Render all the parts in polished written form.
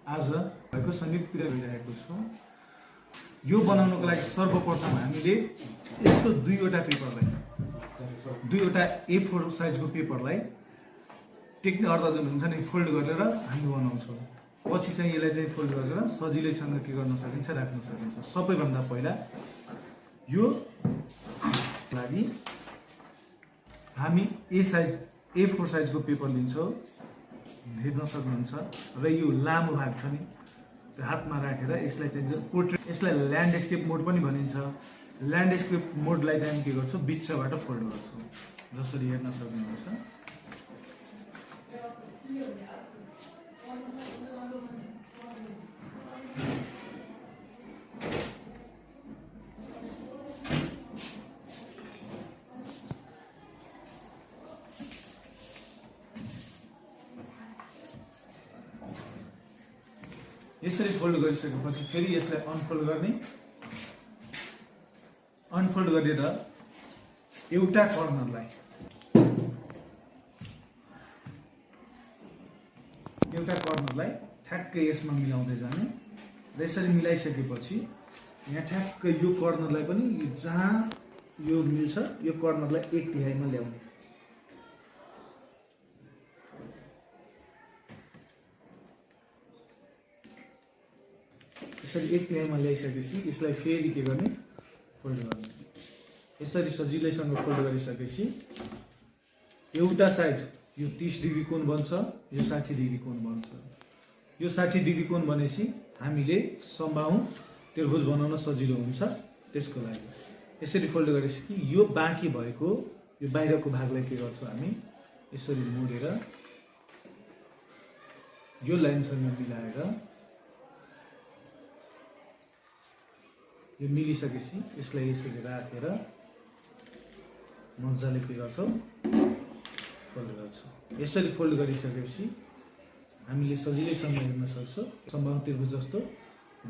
आज भएको संगीत क्रिया गरिरहेको छु। यो बनाउनको लागि सर्वप्रथम हामीले यस्तो दुईवटा A4 साइजको पेपरलाई टेक्निक अर्धदन हुन्छ नि फोल्ड गरेर हामी बनाउँछौँ। पछि चाहिँ यसलाई चाहिँ फोल्ड गरेर सजिलैसँग के गर्न सकिन्छ, राख्न सकिन्छ। सबैभन्दा पहिला यो लागि हामी A4 साइजको पेपर लिन्छौँ, हेर्न सक्नुहुन्छ। र यो लामो भाग छ नि हातमा राखेर यसलाई चाहिँ पोर्ट्रेट, यसलाई ल्यान्डस्केप मोड पनि भनिन्छ। ल्यान्डस्केप मोडलाई चाहिँ के गर्छौँ, बिचबाट फोल्ड गर्छौँ, जसरी हेर्न सक्नुहुन्छ। यसरी फोल्ड गरिसकेपछि फेरि यसलाई अनफोल्ड गर्ने, अनफोल्ड गरेर एउटा कर्नरलाई ठ्याक्कै यसमा मिलाउँदै जाने। र यसरी मिलाइसकेपछि यहाँ ठ्याक्कै यो कर्नरलाई पनि जहाँ यो मिल्छ यो कर्नरलाई 1/3 ल्याउने। यसरी 1/3 ल्याइसकेपछि यसलाई फेरि के गर्ने, फोल्ड गर्ने। यसरी सजिलैसँग फोल्ड गरिसकेपछि एउटा साइड यो 30 डिग्री कोण बन्छ, यो 60 डिग्री कोण बन्छ। यो 60 डिग्री कोण बनेपछि हामीले समबाहु त्रिभुज बनाउन सजिलो हुन्छ। त्यसको लागि यसरी फोल्ड गरेपछि यो बाँकी भएको यो बाहिरको भागलाई के गर्छौँ, हामी यसरी मोडेर यो लाइनसँग मिलाएर यो मिलिसकेपछि यसलाई यसरी राखेर मजाले के गर्छौँ, फोल्ड गर्छौँ। यसरी फोल्ड गरिसकेपछि हामीले सजिलैसँग हेर्न सक्छौँ, समबाहु त्रिभुज जस्तो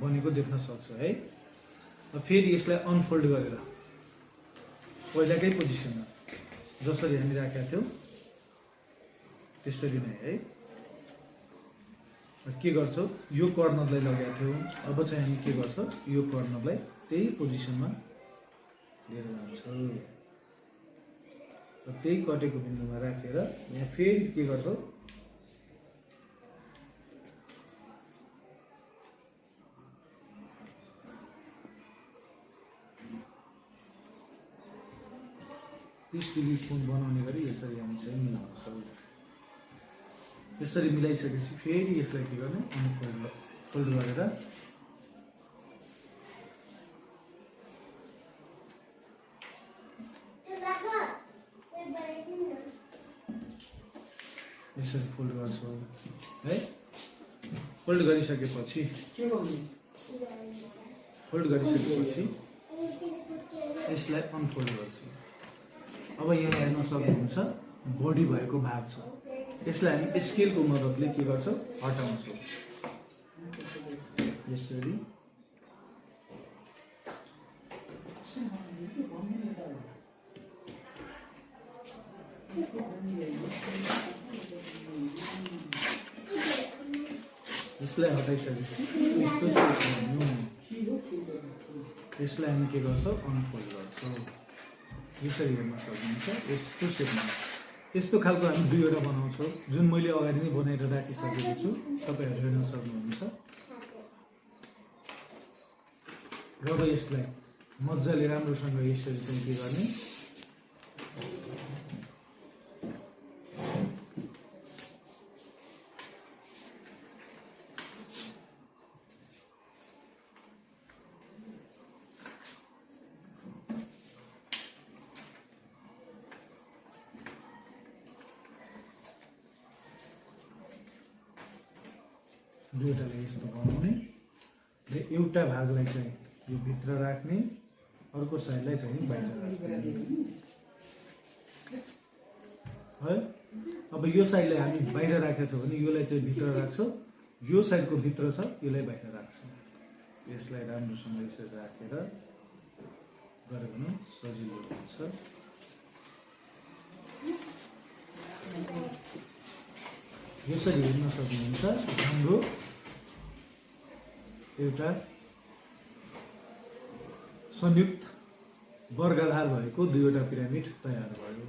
बनेको देख्न सक्छौँ है। र फेरि यसलाई अनफोल्ड गरेर पहिलाकै पोजिसनमा जसरी हामी राखेका थियौँ त्यसरी नै है के गर्छौँ, यो कर्नरलाई लगाएका थियौँ। अब चाहिँ हामी के गर्छौँ, यो कर्नरलाई त्यही पोजिसनमा लिएर जान्छौँ र त्यही कटेको बिन्दुमा राखेर यहाँ फेरि के गर्छौँ, डिग्री कोण बनाउने गरी यसरी हामी चाहिँ मिलाउँछौँ। यसरी मिलाइसकेपछि फेरि यसलाई के गर्ने, फोल्ड गरेर यसरी फोल्ड गर्छौँ है। फोल्ड गरिसकेपछि यसलाई अनफोल्ड गर्छौँ। अब यहाँ हेर्न सक्नुहुन्छ बडी भएको भाग छ, यसलाई हामी स्केलको मद्दतले के गर्छौँ, हटाउँछौँ। यसरी यसलाई हटाइसकेपछि यसलाई हामी के गर्छौँ, अनफोल्ड गर्छौँ। यसरी हेर्न सक्नुहुन्छ। यस्तो सेपमा यस्तो खालको हामी दुईवटा बनाउँछौँ, जुन मैले अगाडि नै बनाएर राखिसकेको छु, तपाईँहरू हेर्न सक्नुहुन्छ। र अब यसलाई मजाले राम्रोसँग यसरी चाहिँ के गर्ने, दुईवटालाई यस्तो बनाउने र एउटा भागलाई चाहिँ यो भित्र राख्ने, अर्को साइडलाई चाहिँ बाहिर राख्ने है। अब यो साइडलाई हामी बाहिर राखेका छौँ भने योलाई चाहिँ भित्र राख्छौँ, यो साइडको भित्र छ यसलाई बाहिर राख्छौँ। यसलाई राम्रोसँग यसरी राखेर गरे भने सजिलो हुन्छ। यसरी हेर्न सक्नुहुन्छ हाम्रो एउटा संयुक्त वर्गाधार भएको दुईवटा पिरामिड तयार भयो।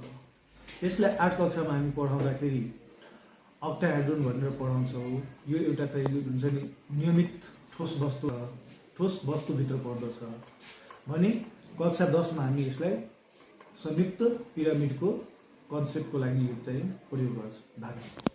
यसलाई 8 कक्षामा हामी पढाउँदाखेरि अक्टाहेड्रोन भनेर पढाउँछौँ। यो एउटा चाहिँ हुन्छ नि नियमित ठोस वस्तुभित्र पर्दछ भने कक्षा 10 मा हामी यसलाई संयुक्त पिरामिडको कन्सेप्टको लागि चाहिँ प्रयोग गर्छौँ।